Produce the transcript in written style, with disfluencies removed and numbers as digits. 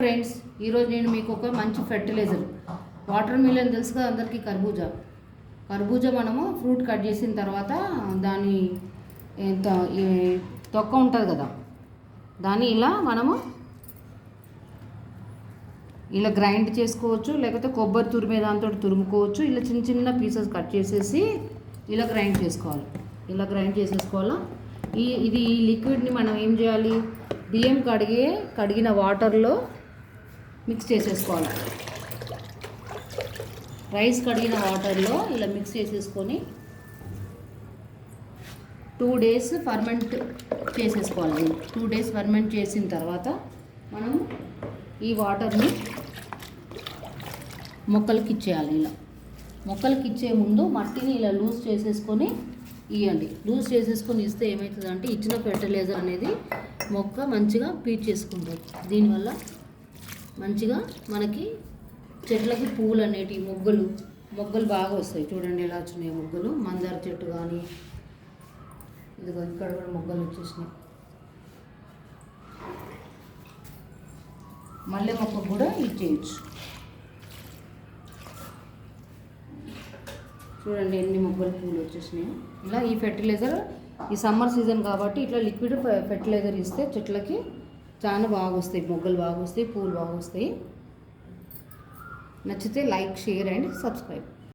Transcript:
Friends, ఈరోజు నేను మీకు ఒక మంచి ఫెర్టిలైజర్, వాటర్ మిలన్ తెలుసు కదా అందరికీ, కర్బూజా మనము ఫ్రూట్ కట్ చేసిన తర్వాత దాని తొక్క ఉంటుంది కదా, దాన్ని మనము ఇలా గ్రైండ్ చేసుకోవచ్చు, లేకపోతే కొబ్బరి తురిమే దాంతో తురుముకోవచ్చు. ఇలా చిన్న చిన్న పీసెస్ కట్ చేసేసి ఇలా గ్రైండ్ చేసేసుకోవాలా. ఈ లిక్విడ్ని మనం ఏం చేయాలి, బియ్యం కడిగిన వాటర్లో మిక్స్ చేసేసుకోవాలి. రైస్ కడిగిన వాటర్లో ఇలా మిక్స్ చేసేసుకొని 2 days ఫర్మెంట్ చేసేసుకోవాలి. 2 days ఫర్మెంట్ చేసిన తర్వాత మనం ఈ వాటర్ని మొక్కలకి ఇచ్చేయాలి. మొక్కలకి ఇచ్చే ముందు మట్టిని ఇలా లూజ్ చేసేసుకొని ఇవ్వండి. లూజ్ చేసేసుకొని ఇస్తే ఏమవుతుందంటే ఇచ్చిన ఫెర్టిలైజర్ అనేది మొక్క మంచిగా పీల్చేసుకుంటుంది. దీనివల్ల మంచిగా మనకి చెట్లకి పూలు అనేటివి మొగ్గలు బాగా వస్తాయి. చూడండి ఎలా వచ్చినాయి మొగ్గలు. మందార చెట్టు కానీ ఇదిగో ఇక్కడ కూడా మొగ్గలు వచ్చేసినాయి. మల్లె మొక్క కూడా ఇచ్చేయచ్చు. చూడండి ఎన్ని మొగ్గలు పూలు వచ్చేసినాయి. ఇలా ఈ ఫెర్టిలైజర్ ఈ సమ్మర్ సీజన్ కాబట్టి ఇట్లా లిక్విడ్ ఫెర్టిలైజర్ ఇస్తే చెట్లకి చాలా బాగా వస్తాయి, మొగ్గలు బాగా వస్తాయి, పూలు బాగా వస్తాయి. నచ్చితే లైక్, షేర్ అండ్ సబ్స్క్రైబ్.